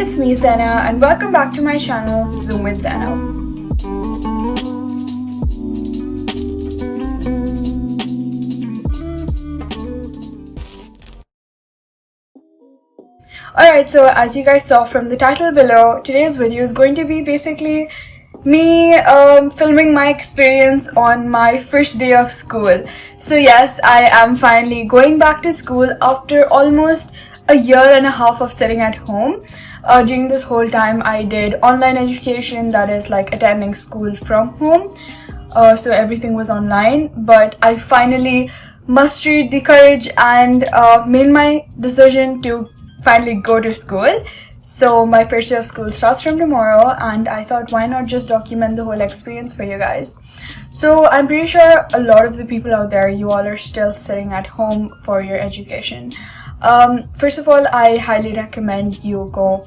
it's me Zena and welcome back to my channel Zoom with Zena. Alright, so as you guys saw from the title below, today's video is going to be basically me filming my experience on my first day of school. So yes, I am finally going back to school after almost a year and a half of sitting at home. During this whole time I did online education, that is like attending school from home. So everything was online, but I finally mustered the courage and made my decision to finally go to school. So my first day of school starts from tomorrow, and I thought why not just document the whole experience for you guys. So I'm pretty sure a lot of the people out there, you all are still sitting at home for your education. First of all, I highly recommend you go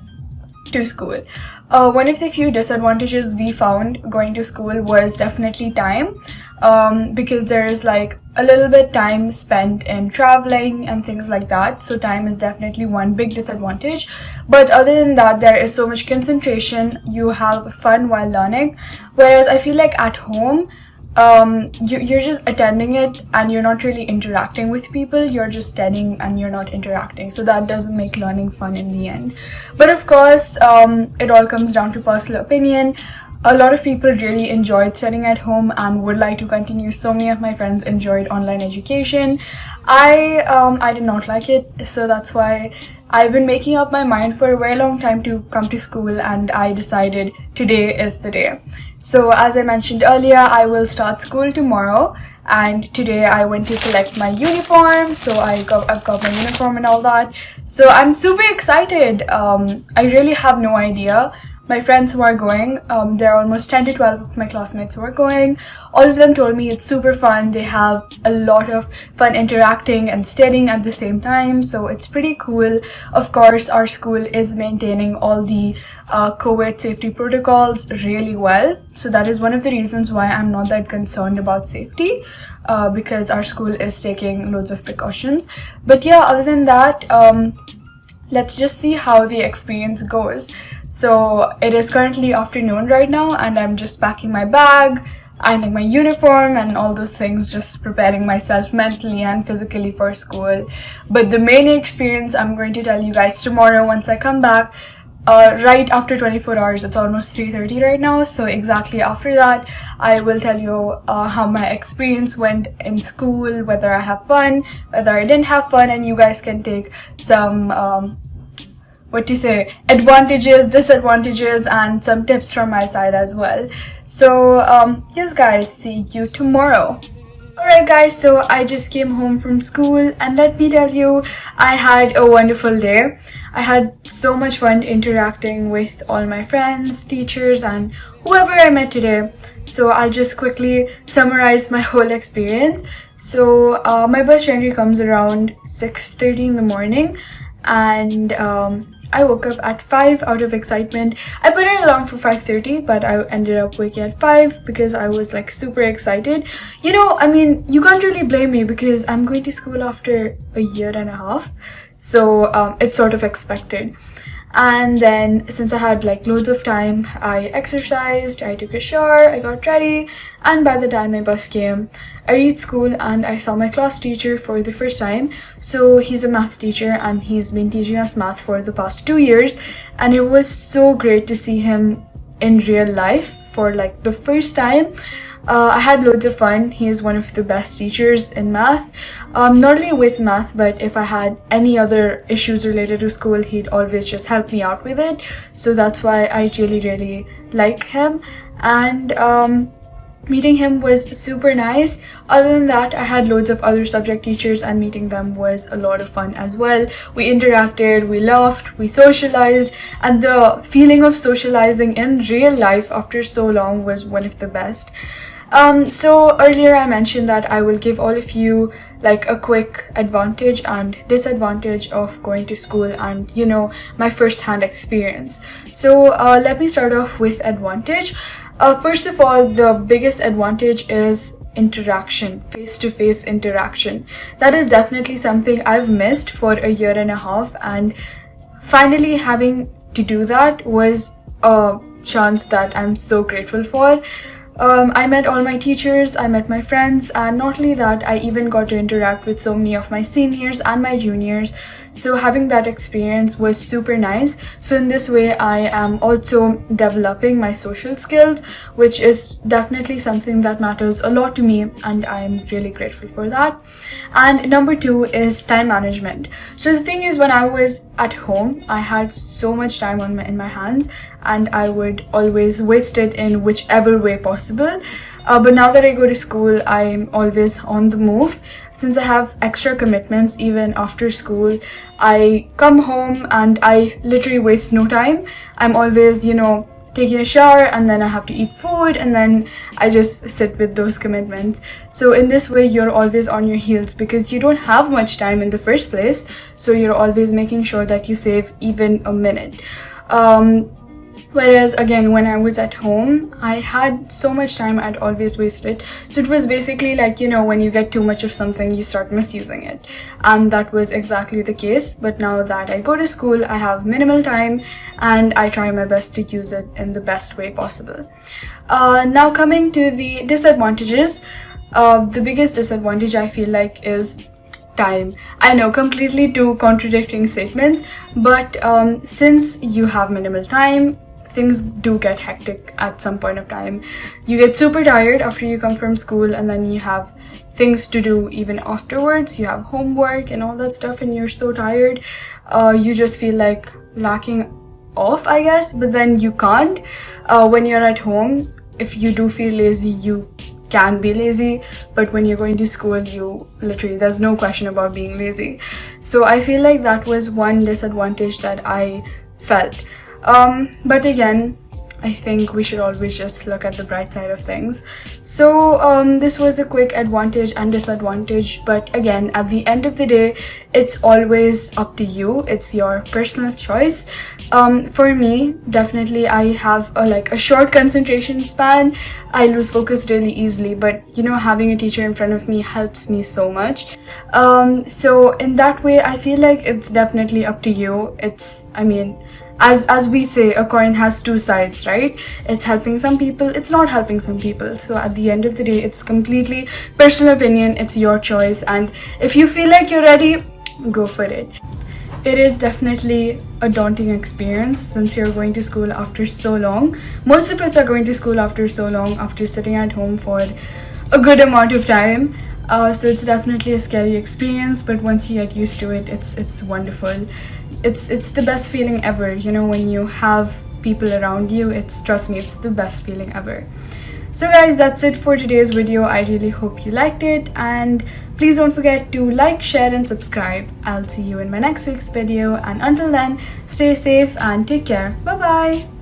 to school. One of the few disadvantages we found going to school was definitely time, because there is like a little bit time spent in traveling and things like that, so time is definitely one big disadvantage. But other than that, there is so much concentration, you have fun while learning, whereas I feel like at home you're just attending it and you're not really interacting with people, you're just studying and you're not interacting, so that doesn't make learning fun in the end. But of course it all comes down to personal opinion. A lot of people really enjoyed studying at home and would like to continue. So many of my friends enjoyed online education. I did not like it, so that's why I've been making up my mind for a very long time to come to school, and I decided today is the day. So as I mentioned earlier, I will start school tomorrow, and today I went to collect my uniform, so I've got my uniform and all that. So I'm super excited. I really have no idea. My friends who are going, there are almost 10 to 12 of my classmates who are going. All of them told me it's super fun. They have a lot of fun interacting and studying at the same time, so it's pretty cool. Of course, our school is maintaining all the COVID safety protocols really well, so that is one of the reasons why I'm not that concerned about safety, because our school is taking loads of precautions. But yeah, other than that, let's just see how the experience goes. So it is currently afternoon right now, and I'm just packing my bag, ironing my uniform and all those things, just preparing myself mentally and physically for school. But the main experience I'm going to tell you guys tomorrow once I come back, right after 24 hours. It's almost 3:30 right now, so exactly after that I will tell you how my experience went in school, whether I have fun, whether I didn't have fun, and you guys can take some advantages, disadvantages, and some tips from my side as well. So yes guys, see you tomorrow. Alright guys, so I just came home from school, and let me tell you, I had a wonderful day. I had so much fun interacting with all my friends, teachers, and whoever I met today. So I'll just quickly summarize my whole experience. So my bus generally comes around 6:30 in the morning, and I woke up at 5 out of excitement. I put an alarm for 5:30, but I ended up waking at 5 because I was like super excited. You know, I mean, you can't really blame me because I'm going to school after a year and a half. So it's sort of expected. And then since I had like loads of time, I exercised, I took a shower, I got ready, and by the time my bus came, I reached school and I saw my class teacher for the first time. So he's a math teacher and he's been teaching us math for the past 2 years, and it was so great to see him in real life for like the first time. I had loads of fun. He is one of the best teachers in math, not only with math, but if I had any other issues related to school, he'd always just help me out with it. So that's why I really like him, and meeting him was super nice. Other than that, I had loads of other subject teachers, and meeting them was a lot of fun as well. We interacted, we laughed, we socialized, and the feeling of socializing in real life after so long was one of the best. So earlier I mentioned that I will give all of you like a quick advantage and disadvantage of going to school, and you know, my first-hand experience. So let me start off with advantage. First of all, the biggest advantage is interaction, face-to-face interaction. That is definitely something I've missed for a year and a half, and finally having to do that was a chance that I'm so grateful for. I met all my teachers, I met my friends, and not only that, I even got to interact with so many of my seniors and my juniors. So having that experience was super nice. So in this way, I am also developing my social skills, which is definitely something that matters a lot to me, and I'm really grateful for that. And number 2 is time management. So the thing is, when I was at home, I had so much time in my hands, and I would always waste it in whichever way possible. But now that I go to school, I'm always on the move. Since I have extra commitments even after school, I come home and I literally waste no time. I'm always, taking a shower, and then I have to eat food, and then I just sit with those commitments. So in this way, you're always on your heels because you don't have much time in the first place. So you're always making sure that you save even a minute. Whereas again, when I was at home, I had so much time I'd always wasted. So it was basically like, when you get too much of something, you start misusing it. And that was exactly the case. But now that I go to school, I have minimal time and I try my best to use it in the best way possible. Now coming to the disadvantages, the biggest disadvantage I feel like is time. I know, completely two contradicting statements, but since you have minimal time, things do get hectic at some point of time. You get super tired after you come from school, and then you have things to do even afterwards. You have homework and all that stuff, and you're so tired. You just feel like lacking off, I guess, but then you can't. When you're at home, if you do feel lazy, you can be lazy, but when you're going to school, there's no question about being lazy. So I feel like that was one disadvantage that I felt. But again, I think we should always just look at the bright side of things. So this was a quick advantage and disadvantage, but again, at the end of the day, it's always up to you. It's your personal choice. For me, definitely I have a short concentration span. I lose focus really easily, but having a teacher in front of me helps me so much. So in that way, I feel like it's definitely up to you. As we say, a coin has two sides, right? It's helping some people, it's not helping some people. So at the end of the day, it's completely personal opinion, it's your choice, and if you feel like you're ready, go for it. It is definitely a daunting experience since you're going to school after so long. Most of us are going to school after so long, after sitting at home for a good amount of time. So it's definitely a scary experience, but once you get used to it, it's wonderful. It's the best feeling ever, when you have people around you. Trust me, it's the best feeling ever. So guys, that's it for today's video. I really hope you liked it, and please don't forget to like, share and subscribe. I'll see you in my next week's video, and until then, stay safe and take care. Bye bye.